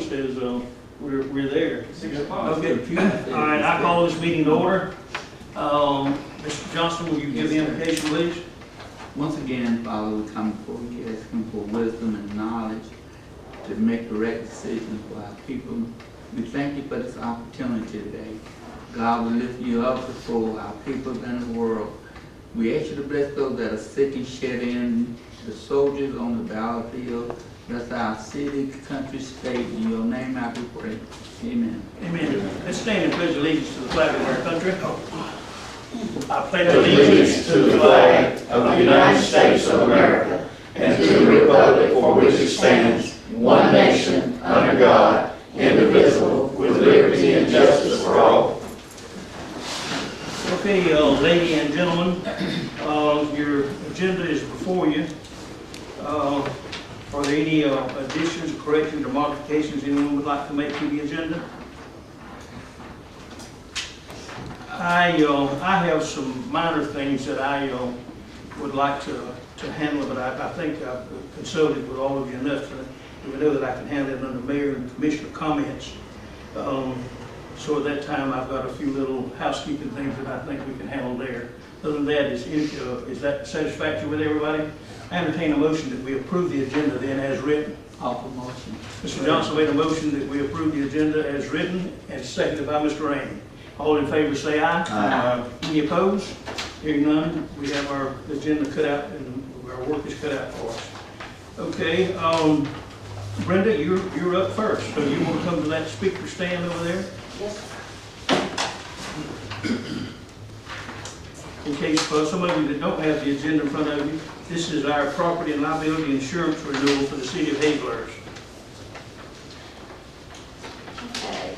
post as we're there. 6 o'clock. Okay. All right, I call this meeting to order. Mr. Johnson, will you give the invocation, please? Once again, Father, we come before you asking for wisdom and knowledge to make the right decisions for our people. We thank you for this opportunity today. God, we lift you up before our people in the world. We ask you to bless those that are sick and shed in, the soldiers on the battlefield. Bless our city, country, state. In your name I do pray. Amen. Amen. Let's stand and pledge allegiance to the flag of our country. I pledge Allegiance to the flag of the United States of America and to the republic for which it stands, one nation, under God, indivisible, with liberty and justice for all. Okay, ladies and gentlemen, your agenda is before you. Are there any additions, corrections, or modifications anyone would like to make to the agenda? I have some minor things that I would like to handle, but I think I've consulted with all of you enough to know that I can handle it under mayor and commissioner comments. So at that time, I've got a few little housekeeping things that I think we can handle there. Other than that, is that satisfactory with everybody? I entertain a motion that we approve the agenda then as written. Offer motion. Mr. Johnson made a motion that we approve the agenda as written and seconded by Mr. Rainey. All in favor say aye. Aye. Any opposed? Hearing none, we have our agenda cut out and our work is cut out for us. Okay, Brenda, you're up first. So you want to come to that speaker stand over there? Yes. In case for some of you that don't have the agenda in front of you, this is our property and liability insurance renewal for the city of Hazlehurst. Okay,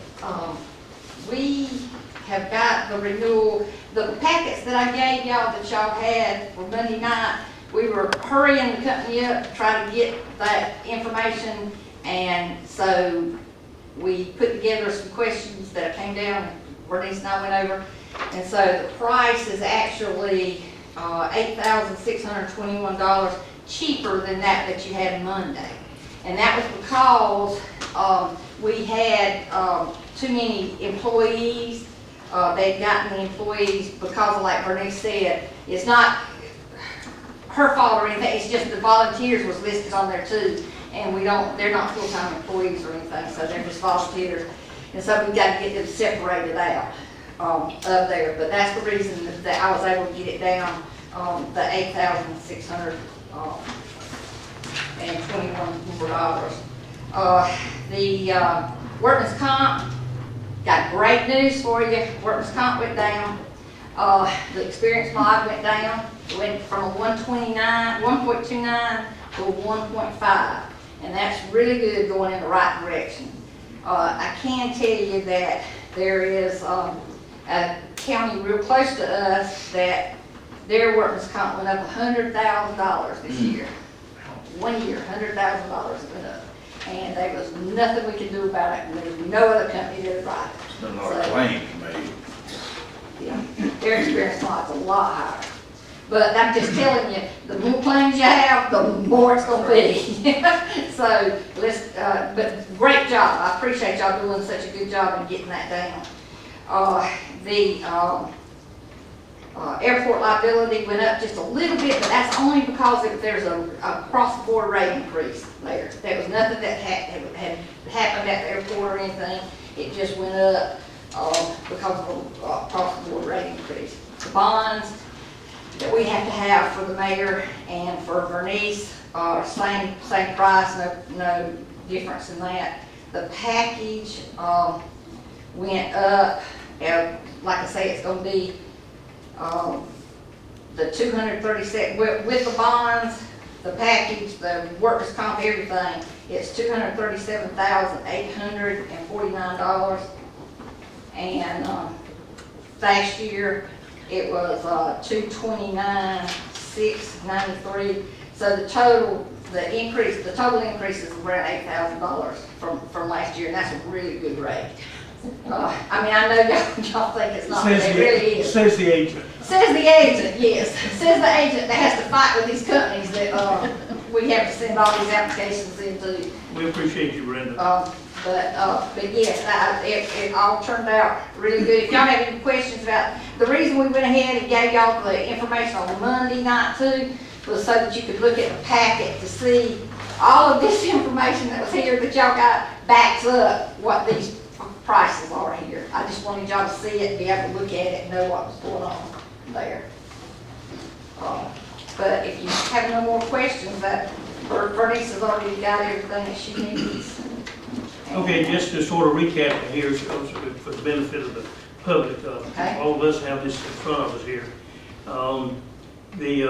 we have got the renewal, the packets that I gave y'all that y'all had for Monday night, we were hurrying the company up to try to get that information, and so we put together some questions that came down, Bernice and I went over, and so the price is actually $8,621 cheaper than that you had Monday. And that was because we had too many employees. They'd gotten the employees because of, like Bernice said, it's not her fault or anything, it's just the volunteers was listed on there too. And they're not full-time employees or anything, so they're just volunteers. And so we got to get them separated out of there. But that's the reason that I was able to get it down, the $8,621. The workman's comp, got great news for you. Workman's comp went down. The experience mod went down. It went from a 1.29 to a 1.5. And that's really good, going in the right direction. I can tell you that there is a county real close to us that their workman's comp went up $100,000 this year. 1 year, $100,000 it went up. And there was nothing we could do about it, and there was no other company that did it right. There's a lot of claims made. Yeah, their experience mod's a lot higher. But I'm just telling you, the more claims you have, the more it's gonna be. So but great job. I appreciate y'all doing such a good job in getting that down. The airport liability went up just a little bit, but that's only because there's a across-the-board rate increase there. There was nothing that had happened at the airport or anything. It just went up because of a across-the-board rate increase. The bonds that we have to have for the mayor and for Bernice are same price, no difference in that. The package went up, like I say, it's going to be the 237 with the bonds, the package, the workers' comp, everything. It's $237,849, and last year it was $229,693. So the total increase is around $8,000 from last year, and that's a really good rate. I mean, I know y'all think it's not, but it really is. Says the agent. Says the agent, yes. Says the agent that has to fight with these companies that we have to send all these applications into. We appreciate you, Brenda. But yes, it all turned out really good. If y'all have any questions about, the reason we went ahead and gave y'all the information on Monday night too, was so that you could look at the packet to see all of this information that was here that y'all got backs up what these prices are here. I just wanted y'all to see it, and be able to look at it and know what was going on there. But if you have no more questions, that Bernice has already got everything that she needs. Okay, just to sort of recap here, so for the benefit of the public, Okay. all of us have this in front of us here. The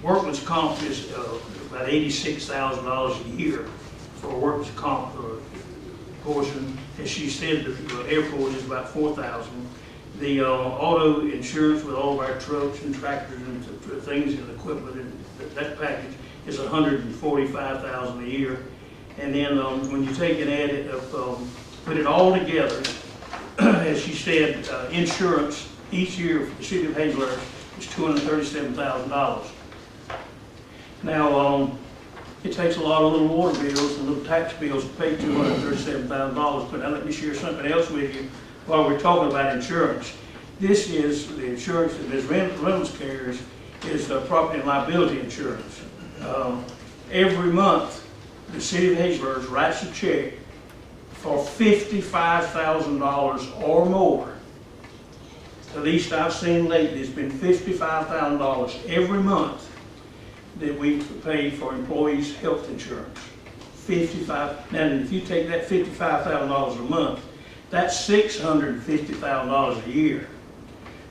workman's comp is about $86,000 a year for a workman's comp portion. As she said, the airport is about $4,000. The auto insurance with all of our trucks and tractors and things and equipment, and that package is $145,000 a year. And then when you take and add it up, put it all together, as she said, insurance each year for the city of Hazlehurst is $237,000. Now, it takes a lot of little water bills and little tax bills to pay $237,000, but now let me share something else with you while we're talking about insurance. This is the insurance that Ms. Reynolds carries, is property and liability insurance. Every month, the city of Hazlehurst writes a check for $55,000 or more. The least I've seen lately has been $55,000 every month that we pay for employees' health insurance. Now, if you take that $55,000 a month, that's $650,000 a year.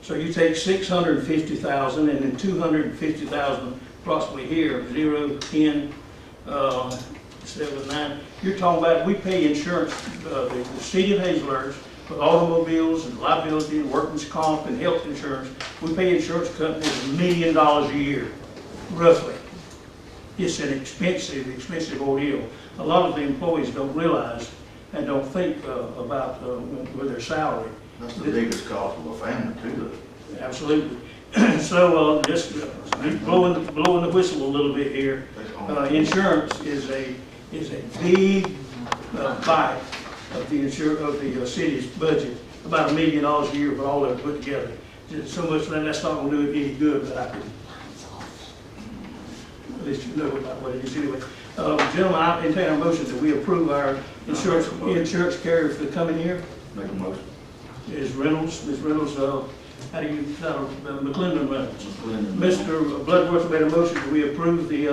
So you take $650,000 and then $250,000 approximately here, 0, 10, 7, 9. You're talking about, we pay insurance, the city of Hazlehurst, with automobiles and liability and workman's comp and health insurance. We pay insurance companies $1 million a year, roughly. It's an expensive ordeal. A lot of the employees don't realize and don't think about with their salary. That's the biggest cost of a family too, though. Absolutely. So just blowing the whistle a little bit here. Insurance is a big bite of the city's budget, about $1 million a year for all of it put together. Just so much that that's not going to do it any good, but I can at least you know about what it is anyway. Gentlemen, I entertain a motion that we approve our insurance carrier for the coming year. Make a motion. Ms. Reynolds, how do you, McClendon Reynolds. McClendon. Mr. Bloodworth made a motion that we approve the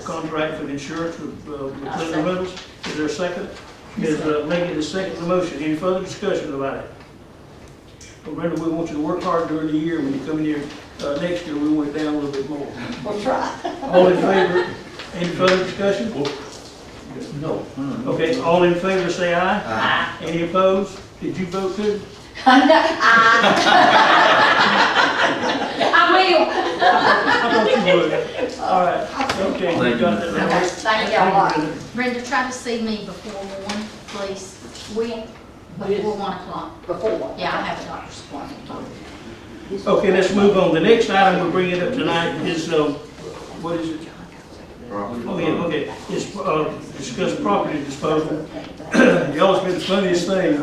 contract for the insurance with McClendon Reynolds. Is there a second? Ms. Megan is second the motion. Any further discussion about it? Well, Brenda, we want you to work hard during the year. When you come in here next year, we want it down a little bit more. We'll try. All in favor? Any further discussion? No. Okay, all in favor say aye. Aye. Any opposed? Did you vote too? I I thought you would. All right, okay. Thank you. got that. will. Thank y'all a lot. Brenda, try to see me before 1, please. When? Before 1 o'clock. Before. Yeah, I have a doctor's appointment. Okay, let's move on. The next item we're bringing up tonight is, what is it? Oh, yeah, okay. It's discuss property disposal. Y'all, it's been the funniest thing.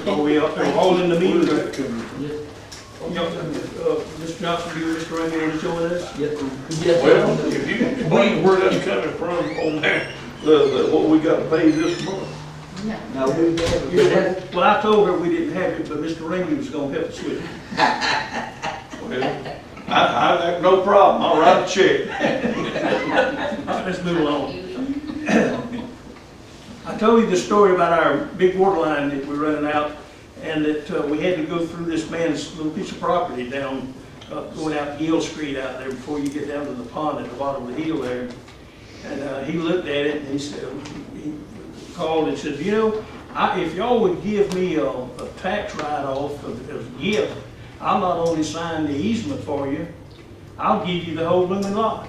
We're all in the meeting. Mr. Johnson, you and Mr. Ray, want to join us? Well, if you can explain where that's coming from on there, what we got to pay this month. Now, we have, Well, I told her we didn't have it, but Mr. Ringley was gonna help us with it. Well, I no problem, I'll write a check. All right, let's move along. I told you the story about our big water line that we're running out, and that we had to go through this man's little piece of property down, going out Gill Street out there before you get down to the pond at the bottom of the hill there. And he looked at it and he said, he called and said, you know, if y'all would give me a tax write-off as a gift, I'll not only sign the easement for you, I'll give you the whole blooming lot.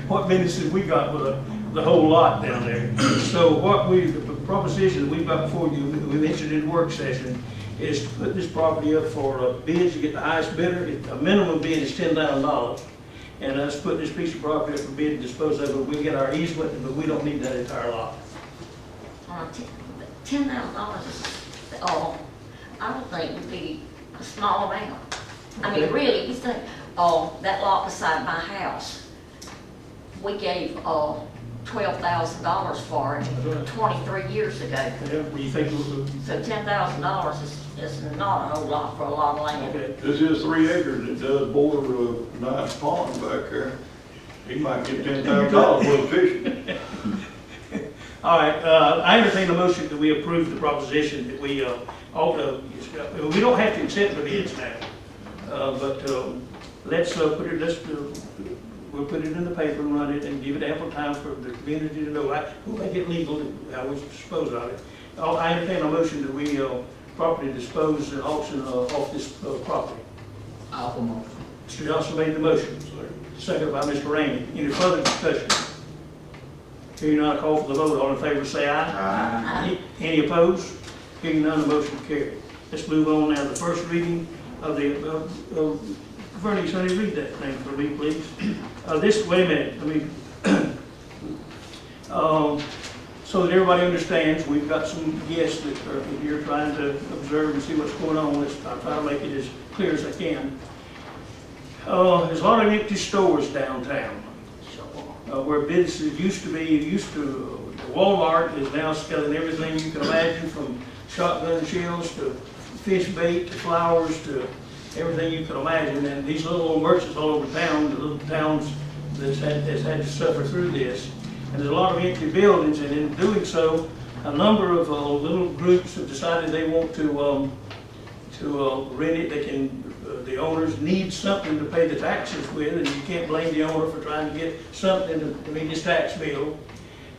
What business have we got with the whole lot down there? So the proposition that we've got before you, we mentioned in the work session, is to put this property up for bids to get the highest bidder. A minimum bid is $10,000. and us put this piece of property up for bid and dispose of it. We get our easement, but we don't need that entire lot. $10,000 is, I don't think would be a small amount. I mean, Okay. really, you think, that lot beside my house, we gave, $12,000 for it 23 years ago. Yeah, what do you think? So $10,000 is not a whole lot for a lot of land. Okay. This is 3 acres, it does border a nice pond back there. He might get $10,000 for fishing. All right, I entertain a motion that we approve the proposition that we don't have to accept the bids now. But let's put it, we'll put it in the paper and run it and give it ample time for the community to know, who may get legal, how we dispose of it. I entertain a motion that we properly dispose and auction off this property. Awful motion. Mr. Johnson made the motion, seconded by Mr. Rainey. Any further discussion? Hearing none, call for the vote. All in favor say aye. Any opposed? Hearing none, the motion carried. Let's move on now to the first reading of the, Bernie, Sonny, read that thing for me, please. Wait a minute, so that everybody understands, we've got some guests that are here trying to observe and see what's going on. I'll try to make it as clear as I can. There's a lot of empty stores downtown. Where businesses used to, Walmart is now selling everything you can imagine, from shotgun shells to fish bait to flowers to everything you can imagine. And these little old merchants all over town, the little towns that's had to suffer through this. And there's a lot of empty buildings, and in doing so, a number of little groups have decided they want to rent it. They can. The owners need something to pay the taxes with, and you can't blame the owner for trying to get something to meet his tax bill.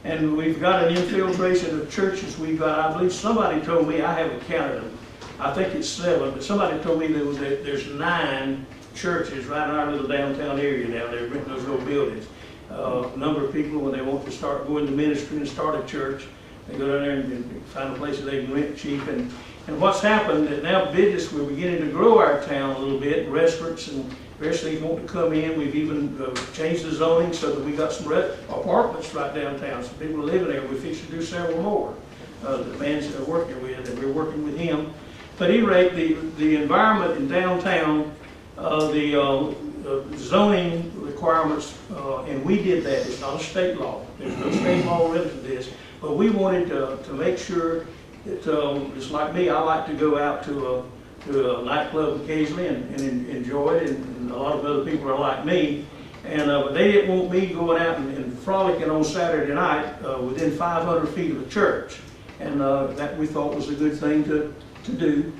And we've got an infiltration of churches. We've got, I believe somebody told me, I haven't counted them, I think it's 7, but somebody told me there's 9 churches right in our little downtown area now. They're renting those little buildings. A number of people, when they want to start going to ministry and start a church, they go down there and find a place that they can rent cheap. And what's happened, that now business, we're beginning to grow our town a little bit, restaurants and various things want to come in. We've even changed the zoning so that we got some apartments right downtown. Some people are living there. We're fixing to do several more. The man's that we're working with, and we're working with him. But at any rate, the environment in downtown, the zoning requirements, and we did that. It's not a state law. There's no state law related to this. But we wanted to make sure that, just like me, I like to go out to a nightclub occasionally and enjoy it, and a lot of other people are like me. And but they didn't want me going out and frolicking on Saturday night within 500 feet of a church. And that we thought was a good thing to do.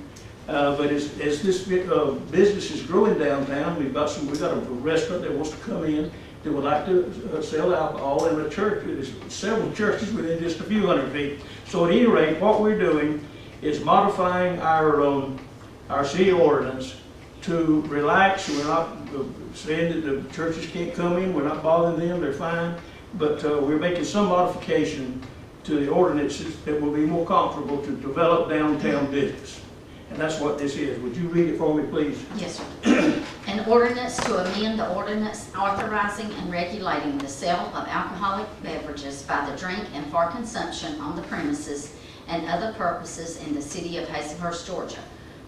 But as this business is growing downtown, we've got a restaurant that wants to come in that would like to sell alcohol in a church. There's several churches within just a few hundred feet. So at any rate, what we're doing is modifying our city ordinance to relax. We're not saying that the churches can't come in. We're not bothering them. They're fine. But we're making some modification to the ordinances that will be more comfortable to develop downtown business. And that's what this is. Would you read it for me, please? Yes, sir. An ordinance to amend the ordinance authorizing and regulating the sale of alcoholic beverages by the drink and for consumption on the premises and other purposes in the city of Hazlehurst, Georgia.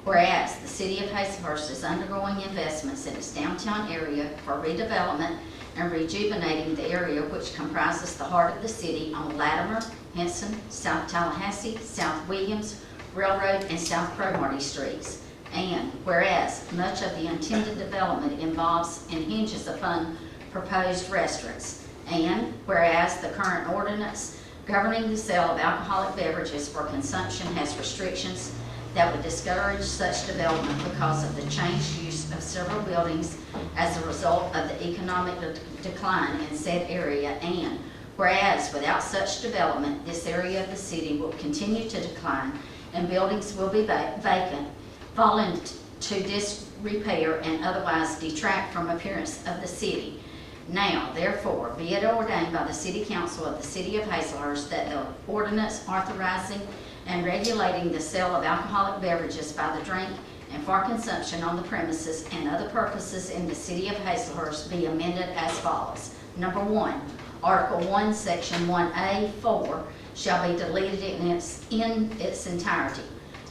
Whereas the city of Hazlehurst is undergoing investments in its downtown area for redevelopment and rejuvenating the area which comprises the heart of the city on Latimer, Henson, South Tallahassee, South Williams, Railroad, and South Cromartie Streets. And whereas much of the intended development involves and hinges upon proposed restaurants. And whereas the current ordinance governing the sale of alcoholic beverages for consumption has restrictions that would discourage such development because of the changed use of several buildings as a result of the economic decline in said area. And whereas without such development, this area of the city will continue to decline and buildings will be vacant, fall into disrepair, and otherwise detract from appearance of the city. Now, therefore, be it ordained by the City Council of the City of Hazlehurst that the ordinance authorizing and regulating the sale of alcoholic beverages by the drink and for consumption on the premises and other purposes in the city of Hazlehurst be amended as follows. Number 1, Article 1, Section 1A, 4 shall be deleted in its entirety.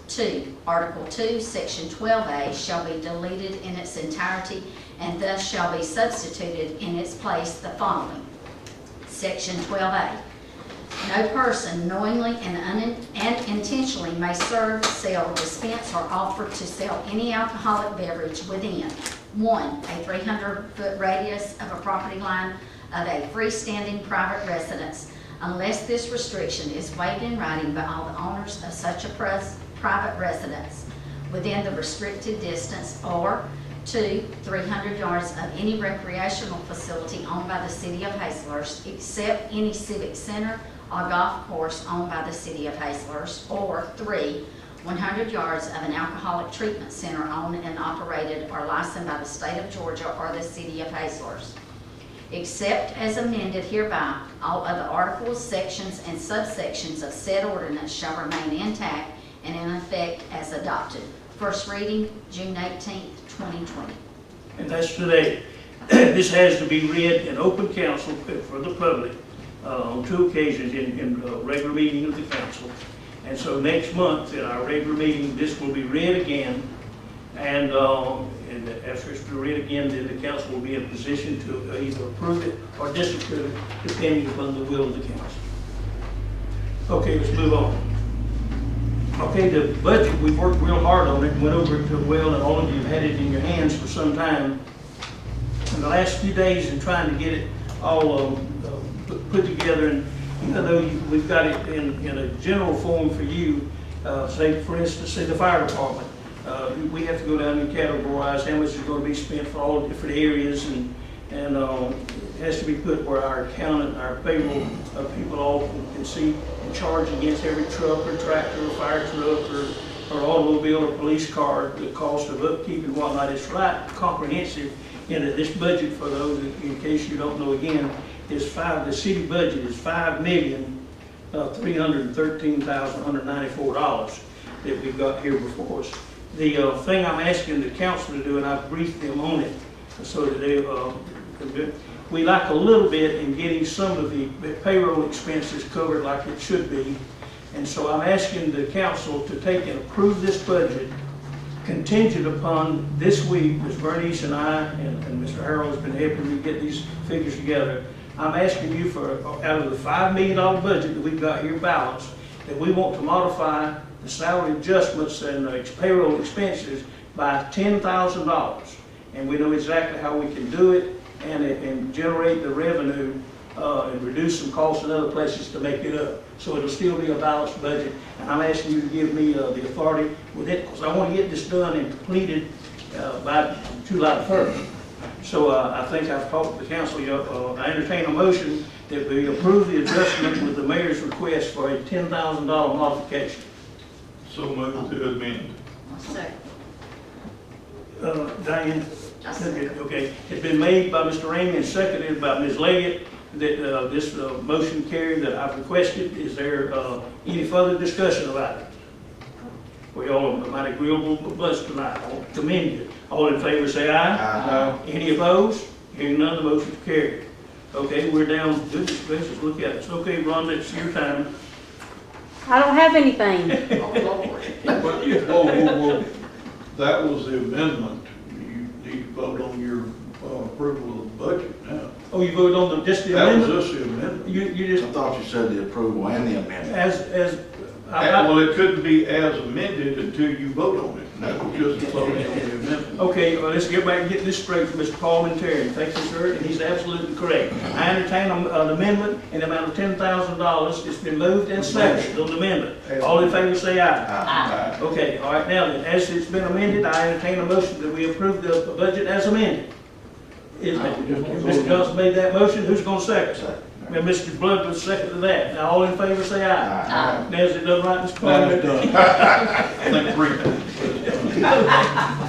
2, Article 2, Section 12A shall be deleted in its entirety, and thus shall be substituted in its place the following. Section 12A. No person knowingly and intentionally may serve, sell, dispense, or offer to sell any alcoholic beverage within 1, a 300-foot radius of a property line of a freestanding private residence, unless this restriction is waived in writing by all the owners of such a private residence within the restricted distance, or 2, 300 yards of any recreational facility owned by the city of Hazlehurst, except any civic center or golf course owned by the city of Hazlehurst, or 3, 100 yards of an alcoholic treatment center owned and operated or licensed by the state of Georgia or the city of Hazlehurst. Except as amended hereby, all other articles, sections, and subsections of said ordinance shall remain intact and in effect as adopted. First reading, June 18th, 2020. And that's today. This has to be read in open council for the public on 2 occasions in the regular meeting of the council. And so next month at our regular meeting, this will be read again. And after it's read again, then the council will be in a position to either approve it or disapprove it, depending upon the will of the council. Okay, let's move on. Okay, the budget, we've worked real hard on it, went over it well, and all of you have had it in your hands for some time. In the last few days, in trying to get it all put together, and even though we've got it in a general form for you, say, for instance, say the fire department, we have to go down and categorize how much is going to be spent for all the different areas, and it has to be put where our accountant, our payroll people all can see and charge against every truck or tractor or fire truck or automobile or police car, the cost of upkeep and whatnot. It's right comprehensive in that this budget, for those in case you don't know again, is the city budget is $5,313,194 that we've got here before us. The thing I'm asking the council to do, and I've briefed them on it, so that they we like a little bit in getting some of the payroll expenses covered like it should be. And so I'm asking the council to take and approve this budget contingent upon this week, Ms. Bernice and I, and Mr. Harold has been helping me get these figures together. I'm asking you for, out of the $5 million budget that we've got here balanced, that we want to modify the salary adjustments and payroll expenses by $10,000. And we know exactly how we can do it and generate the revenue and reduce some costs in other places to make it up. So it'll still be a balanced budget. And I'm asking you to give me the authority with it, because I want to get this done and completed by July 1st. So I think I've talked to the council. I entertain a motion that we approve the adjustment with the mayor's request for a $10,000 modification. So moved to amend. Second. Diane? Okay. It's been made by Mr. Ramey and seconded by Ms. Leggett that this motion carried that I've requested. Is there any further discussion about it? We all might agreeable with us tonight. I want to commend you. All in favor say aye. Aye. Any opposed? Hearing none, the motion is carried. Okay, we're down. Goodness gracious, look at us. Okay, Rhonda, it's your time. I don't have anything. Oh, Lord. But, whoa. That was the amendment. You need to vote on your approval of the budget now. Oh, you voted on just the That was amendment? just the amendment. You I just, thought you said the approval and the amendment. Well, it couldn't be as amended until you vote on it. That was just voting on the amendment. okay, well, let's get back and get this straight from Mr. Parliamentarian. Thank you, sir, and he's absolutely correct. I entertain an amendment in the amount of $10,000. It's been moved and seconded on the amendment. All in favor say aye. Aye. Okay, all right, now then, as it's been amended, I entertain a motion that we approve the budget as amended. Mr. Johnson made that motion, who's going to second? Second. And Mr. Blood was second to that. Now, all in favor say aye. Aye. Now, is it done right, Mr. That is Parliamentarian? done. I think 3 times.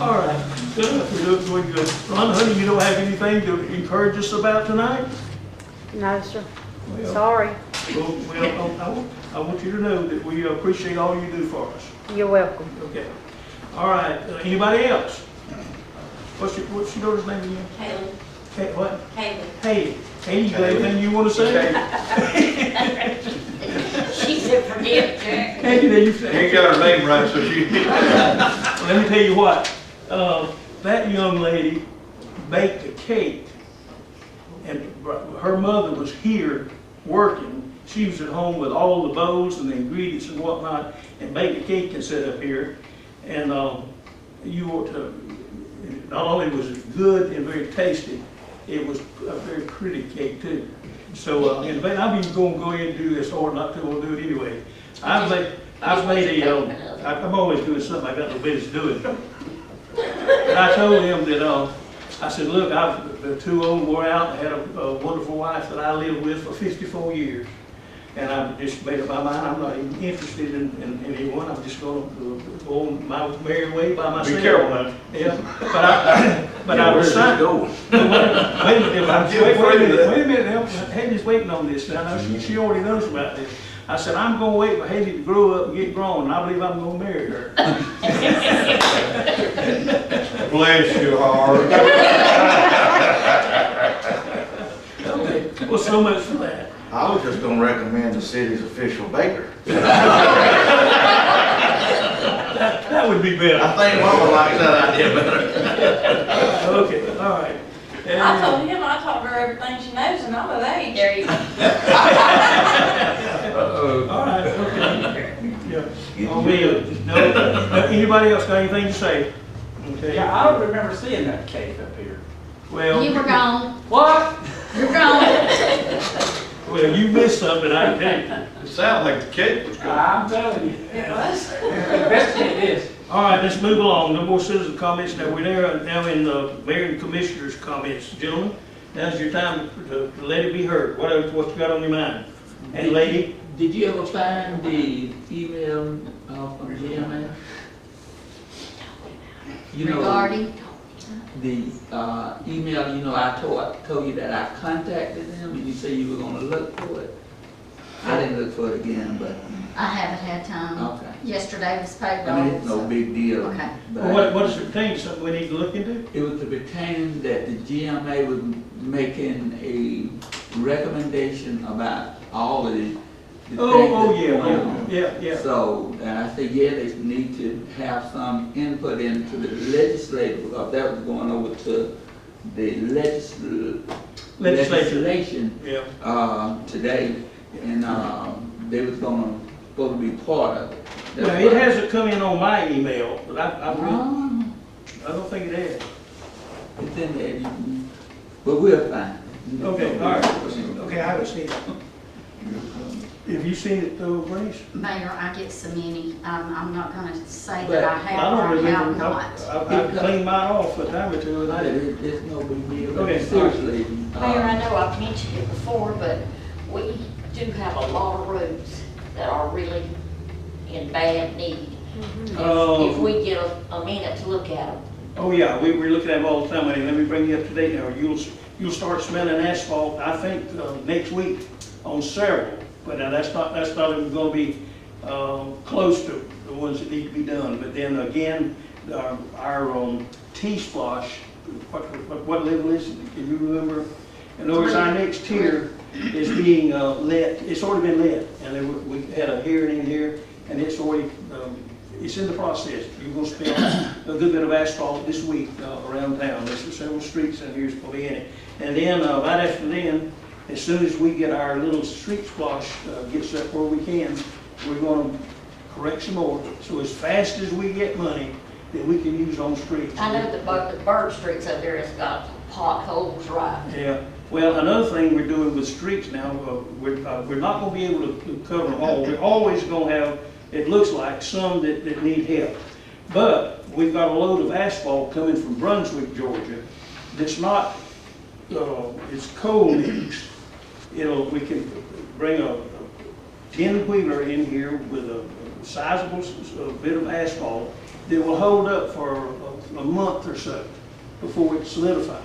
All right, good, we're doing good. Ron, honey, you don't have anything to encourage us about tonight? No, sir. Well, Sorry. Well, I want you to know that we appreciate all you do for us. You're welcome. Okay. All right, anybody else? What's your daughter's name again? Haley. Hey, what? Haley. Haley. Haley, you got anything you want to say? She said, forget Jack. Haley, did you You say? ain't got her name right, so she. Let me tell you what, that young lady baked a cake, and her mother was here working. She was at home with all the bowls and the ingredients and whatnot, and baked a cake and set up here. And you ought to, not only was it good and very tasty, it was a very pretty cake too. So, in fact, I'm even going to go ahead and do this, or not to, we'll do it anyway. I've made a, I'm always doing something I got no business doing. And I told him that, I said, look, the two of them were out, I had a wonderful wife that I lived with for 54 years. And I've just made up my mind, I'm not even interested in anyone, I'm just gonna go on my merry way by myself. Be careful now. Yeah, but I was signed. Wait a minute, now, Haley's waiting on this now, she already knows about this. I said, I'm gonna wait for Haley to grow up and get grown, and I believe I'm gonna marry her. Bless your heart. Okay, well, so much for that. I was just gonna recommend the city's official baker. That would be better. I think Mama likes that idea better. Okay, all right. I told him I taught her everything she knows and I'm of age. There you go. All right, okay. Yeah. Oh, me, no, anybody else got anything to say? Okay. Yeah, I don't remember seeing that cake up here. Well, You were gone, What? you're gone. well, you missed something, I can tell you. It sounded like the cake was good. I'm telling you. It was. Investigate this. All right, let's move along. No more citizen comments. Now, we're there now in the mayor and commissioner's comments. Gentlemen, now's your time to let it be heard. What you got on your mind? And lady? Did you ever find the email from GMA? You know, Regarding, the email, you know, I told you that I contacted them and you said you were gonna look for it. I didn't look for it again, but, I haven't had time. okay. Yesterday was I mean, payroll. it's no big deal. Okay. but Well, what is it pertaining, something we need to look into? It was to pertain that the GMA was making a recommendation about all of the things Oh, that's going yeah, on. yeah. So, and I said, yeah, they need to have some input into the legislative, because that was going over to the Legislature. legislation, Yeah. today, and, they was supposed to be part of it. That's Well, it why- hasn't come in on my email, but I don't think it has. It's in there, but we'll find it. Okay, all right. Okay, I haven't seen it. Have you seen it though, Grace? Mayor, I get so many, I'm not gonna say But that I I have don't or I have remember. not. I've cleaned mine off a time or two. Not it, it's no big deal. Okay. Seriously. Mayor, I know I've mentioned it before, but we do have a lot of roads that are really in bad need. Oh. If we get a minute to look at them. Oh, yeah, we're looking at them all the time. Let me bring you up to date now. You'll start smelling asphalt, I think, next week on several. But now that's not even gonna be, close to the ones that need to be done. But then again, our T-Splosh, what level is it? Can you remember? In other words, our next tier is being let, it's already been let. And then we had a hearing in here, and it's already, it's in the process. You're gonna spend a good bit of asphalt this week around town. There's several streets in here that's gonna be in it. And then, right after then, as soon as we get our little street splosh gets up where we can, we're gonna correct some more. So as fast as we get money that we can use on streets. I know the Bird Streets up there has got potholes right. Yeah, well, another thing we're doing with streets now, we're not gonna be able to cover them all. We're always gonna have, it looks like, some that need help. But we've got a load of asphalt coming from Brunswick, Georgia, that's not, it's coal mixed. We can bring a 10-wheeler in here with a sizable bit of asphalt that will hold up for a month or so before it solidifies.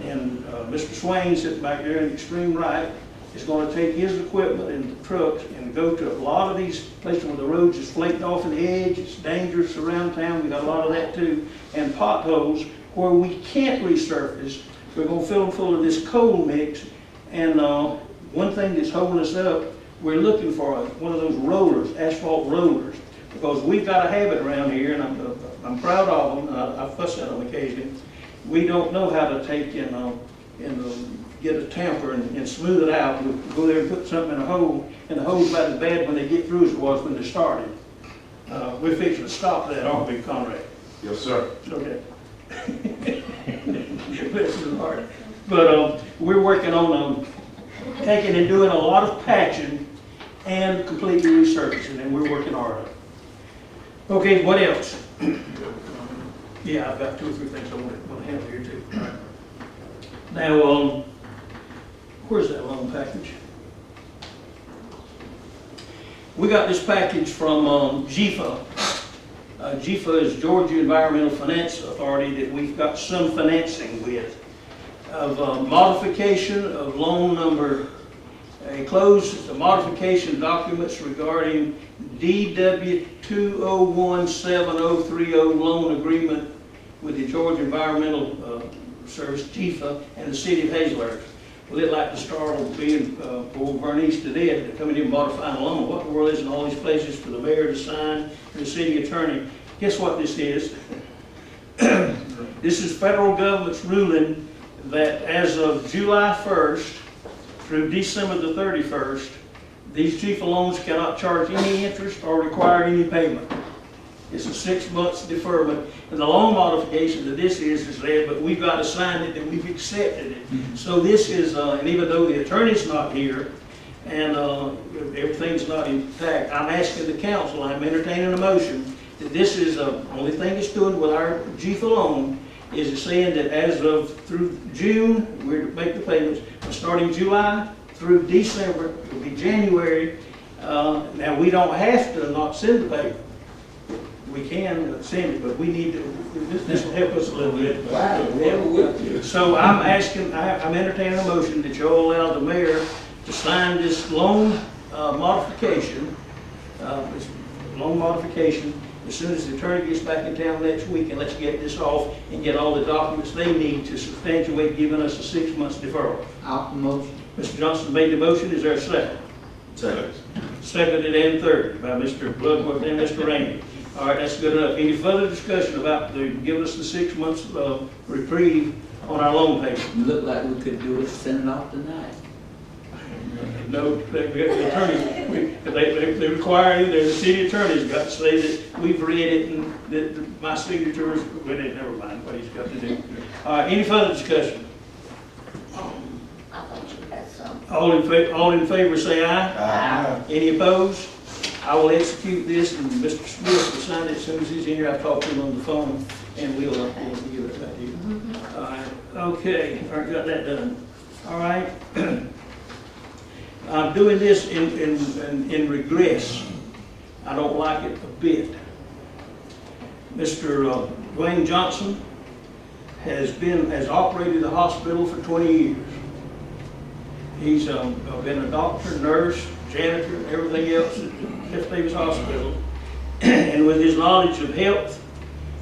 And Mr. Swain sitting back there in the extreme right is gonna take his equipment and trucks and go to a lot of these places where the roads is flaked off in the edge, it's dangerous around town, we got a lot of that too, and potholes where we can't resurface. We're gonna fill them full of this coal mix, and one thing that's holding us up, we're looking for one of those rollers, asphalt rollers, because we've got a habit around here, and I'm proud of them, and I fuss at them occasionally. We don't know how to take and get a tamper and smooth it out. We go there and put something in a hole, and the hole's about as bad when they get through as it was when they started. We're fixing to stop that, aren't we, Conrad? Yes, sir. Okay. Bless his heart. But we're working on taking and doing a lot of patching and completely resurfacing, and we're working hard on it. Okay, what else? Yeah, I've got 2 or 3 things I want to handle here too. Now, where's that loan package? We got this package from GFA. GFA is Georgia Environmental Finance Authority that we've got some financing with. Of modification of loan number, enclosed the modification documents regarding DW 2017030 loan agreement with the Georgia Environmental Service, GFA, and the city of Hazlehurst. Well, it'd like to start on being poor Bernice to death to coming in and modifying a loan. What in the world is in all these places for the mayor to sign, for the city attorney? Guess what this is? This is federal government's ruling that as of July 1st through December the 31st, these GFA loans cannot charge any interest or require any payment. It's a 6 months deferment. And the loan modification that this is there, but we've got to sign it and we've accepted it. So this is, and even though the attorney's not here and everything's not intact, I'm asking the council, I'm entertaining a motion that this is the only thing it's doing with our GFA loan is it saying that as of through June, we're to make the payments, but starting July through December, it'll be January. Now, we don't have to not send the payment. We can send it, but we need to, this will help us a little bit. So I'm asking, I'm entertaining a motion that you'll allow the mayor to sign this loan modification, as soon as the attorney gets back in town next week, and let's get this off and get all the documents they need to substantiate giving us a 6 months deferral. I'll motion. Mr. Johnson made the motion. Is there a second? Second. Seconded and thirded by Mr. Bloodworth and Mr. Rainey. All right, that's good enough. Any further discussion about giving us the 6 months reprieve on our loan payment? It looked like we could do it, send it off tonight. No, the attorney, they require, the city attorney's got to say that we've read it and that my signature is, well, never mind what he's got to do. All right, any further discussion? I thought you had some. All in favor say aye. Aye. Any opposed? I will execute this and Mr. Smith will sign it as soon as he's in here. I've talked to him on the phone and we'll give it back to you. All right, okay, all right, got that done. All right. I'm doing this in regress. I don't like it a bit. Mr. Dwayne Johnson has operated the hospital for 20 years. He's been a doctor, nurse, janitor, and everything else at Fifth Davis Hospital. And with his knowledge of health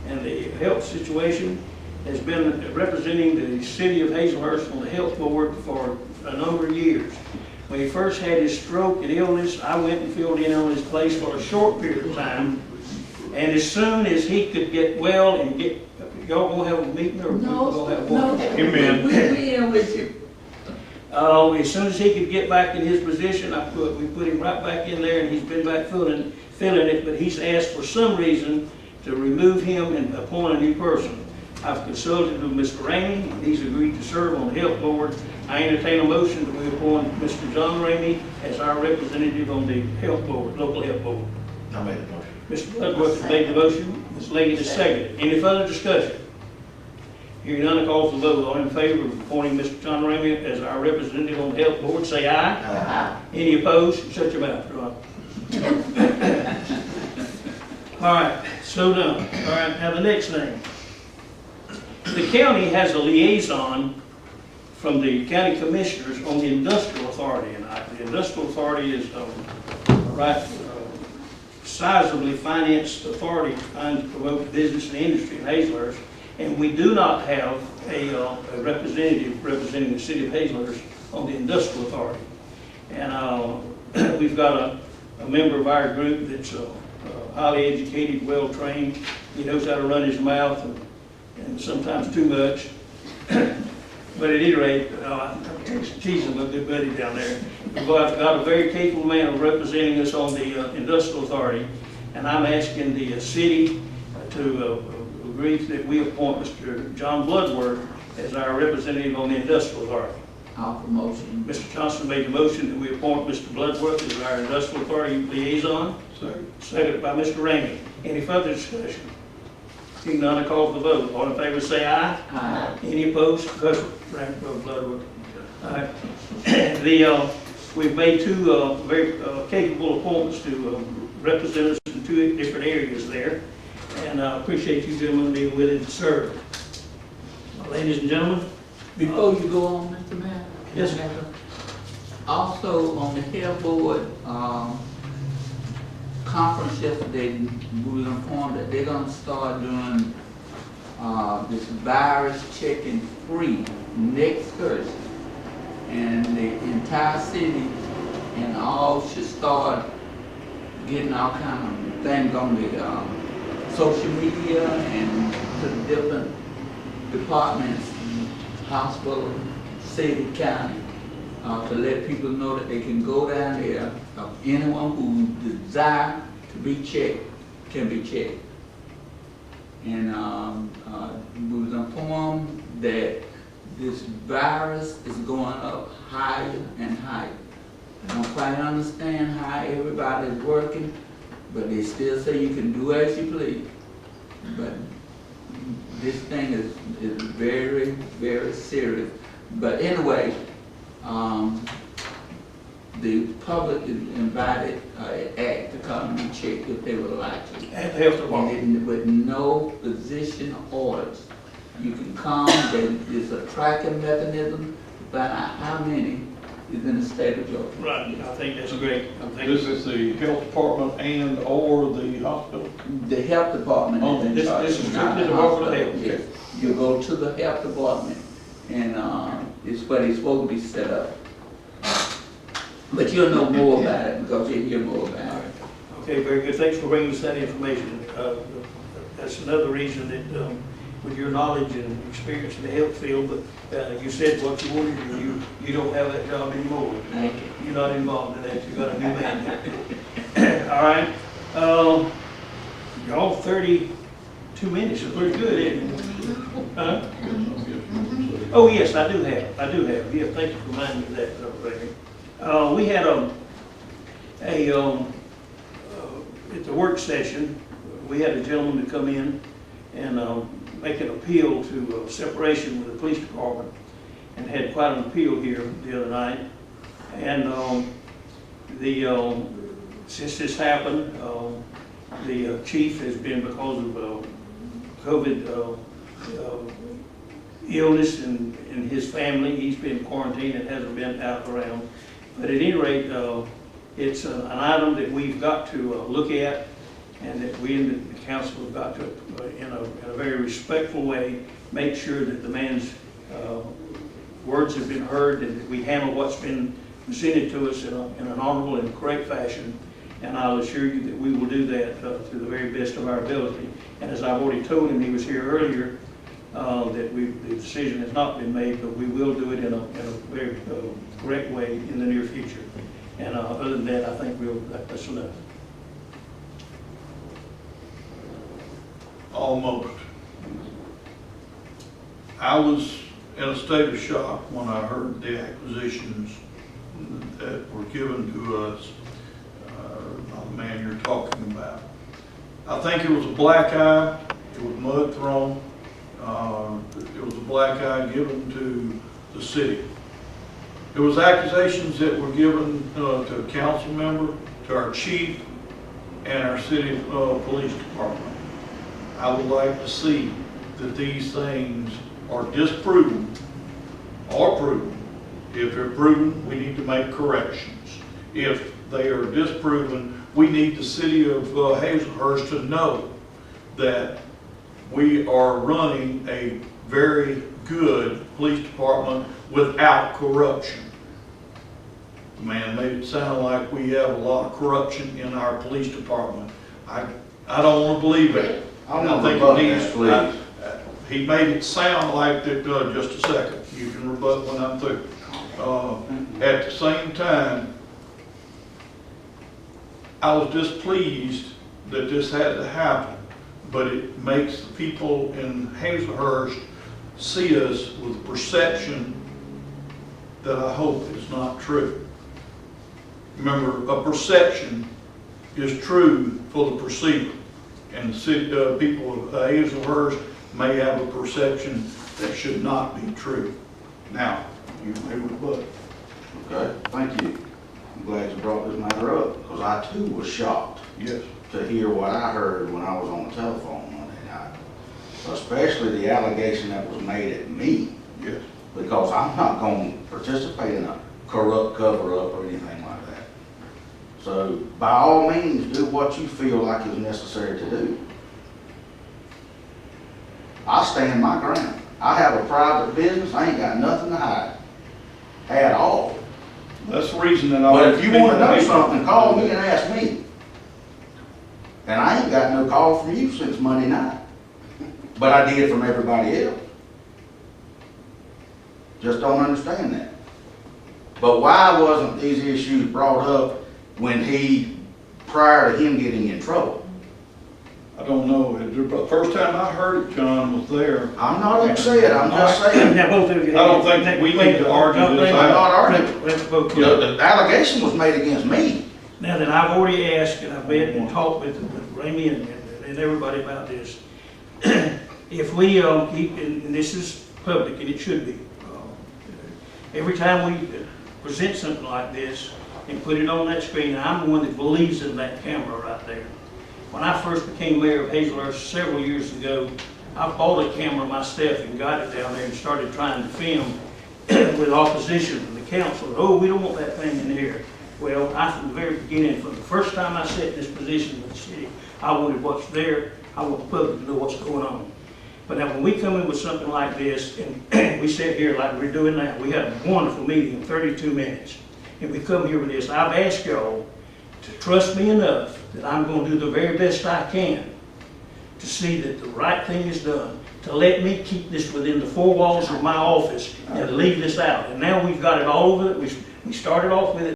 and the health situation, has been representing the city of Hazlehurst on the health board for a number of years. When he first had his stroke and illness, I went and filled in on his place for a short period of time. And as soon as he could get well and get, y'all gonna have a meeting or we're gonna have one? Amen. As soon as he could get back in his position, we put him right back in there and he's been back filling it, but he's asked for some reason to remove him and appoint a new person. I've consulted with Mr. Ramey, and he's agreed to serve on the health board. I entertain a motion that we appoint Mr. John Ramey as our representative on the health board, local health board. I made the motion. Mr. Bloodworth has made the motion, Ms. Leggett has seconded. Any further discussion? Hearing none, I call for the vote. All in favor of appointing Mr. John Ramey as our representative on the health board, say aye. Aye. Any opposed? Shut your mouth, Rob. All right, so done. All right, now the next thing. The county has a liaison from the county commissioners on the industrial authority, and tonight. The industrial authority is, sizably financed authority trying to promote business and industry in Hazlehurst. And we do not have a representative representing the city of Hazlehurst on the industrial authority. And we've got a member of our group that's highly educated, well-trained. He knows how to run his mouth and sometimes too much. But at any rate, I'm teasing my good buddy down there. We've got a very capable man representing us on the industrial authority. And I'm asking the city to agree that we appoint Mr. John Bloodworth as our representative on the industrial authority. I'll motion. Mr. Johnson made the motion that we appoint Mr. Bloodworth as our industrial authority liaison. Seconded by Mr. Ramey. Any further discussion? Seeing none, I call for the vote. All in favor say aye. Aye. Any opposed? Bloodworth. Aye. We've made two very capable appointments to represent us in two different areas there. And I appreciate you gentlemen being willing to serve. Ladies and gentlemen. Before you go on, Mr. Mayor? Yes, sir. Also, on the health board, conference yesterday, we were informed that they're gonna start doing, this virus checking free next Thursday. And the entire city and all should start getting all kind of things on the, social media and to the different departments, hospital, city, county, to let people know that they can go down there. Anyone who desire to be checked can be checked. And we was informed that this virus is going up higher and higher. I don't quite understand how everybody's working, but they still say you can do as you please. But this thing is very, very serious. But anyway, the public is invited to come and check if they would like to. At the health department. And with no physician orders. You can come, there's a tracking mechanism to find out how many is in the state of Georgia. Right, I think that's great. This is the health department and or the hospital? The health department is in charge. This is not strictly the hospital. Department of Health. Yes. You go to the health department and it's where it's supposed to be set up. But you'll know more about it because you'll hear more about it. Okay, very good. Thanks for bringing us that information. That's another reason that, with your knowledge and experience in the health field, but you said what you wanted to do. You don't have that job anymore. Thank you. You're not involved in that. You got a new man. All right. Y'all 32 minutes is pretty good, isn't it? Huh? Oh, yes, I do have. Yeah, thank you for reminding me of that, Brady. We had at the work session, we had a gentleman to come in and make an appeal to separation with the police department, and had quite an appeal here the other night. And since this happened, the chief has been, because of COVID illness in his family, he's been quarantined and hasn't been out around. But at any rate, it's an item that we've got to look at, and that we in the council have got to, in a very respectful way, make sure that the man's words have been heard, and that we handle what's been presented to us in an honorable and correct fashion. And I'll assure you that we will do that to the very best of our ability. And as I've already told him, he was here earlier, that the decision has not been made, but we will do it in a very correct way in the near future. And other than that, I think that's enough. Almost. I was in a state of shock when I heard the acquisitions that were given to us, the man you're talking about. I think it was a black eye, it was mud thrown, it was a black eye given to the city. It was accusations that were given to a council member, to our chief, and our city police department. I would like to see that these things are disproven or proven, If they're proven, we need to make corrections. If they are disproven, we need the city of Hazlehurst to know that we are running a very good police department without corruption. The man made it sound like we have a lot of corruption in our police department. I don't want to believe it. I'm And I gonna think rebut it needs, that, please. he made it sound like that, just a second, you can rebut when I'm through. At the same time, I was displeased that this had to happen, but it makes the people in Hazlehurst see us with a perception that I hope is not true. Remember, a perception is true for the perceiver. And the city, people of Hazlehurst may have a perception that should not be true. Now, you may rebut. Okay, thank you. I'm glad you brought this matter up, because I too was shocked Yes. to hear what I heard when I was on the telephone Monday night. Especially the allegation that was made at me, Yes. because I'm not going to participate in a corrupt cover-up or anything like that. So, by all means, do what you feel like is necessary to do. I stand my ground. I have a private business, I ain't got nothing to hide, at all. That's the reason that I. But if you want to know something, call me and ask me. And I ain't got no call from you since Monday night. But I did from everybody else. Just don't understand that. But why wasn't these issues brought up when prior to him getting in trouble? I don't know. The first time I heard it, John was there. I'm not upset, I'm just saying. Now, both of you. I don't think that we need to argue this I'm out. not arguing. Let's vote. The allegation was made against me. Now that I've already asked, and I've met and talked with Ramey and everybody about this, if we keep, and this is public, and it should be, every time we present something like this and put it on that screen, I'm the one that believes in that camera right there. When I first became mayor of Hazlehurst several years ago, I bought a camera myself and got it down there and started trying to film with opposition from the council. Oh, we don't want that thing in here. Well, from the very beginning, from the first time I sat in this position with the city, I wanted what's there. I want the public to know what's going on. But now when we come in with something like this, and we sit here like we're doing now, we had a wonderful meeting in 32 minutes, and we come here with this, I've asked y'all to trust me enough that I'm going to do the very best I can to see that the right thing is done, to let me keep this within the four walls of my office and leave this out. And now we've got it all over. We started off with it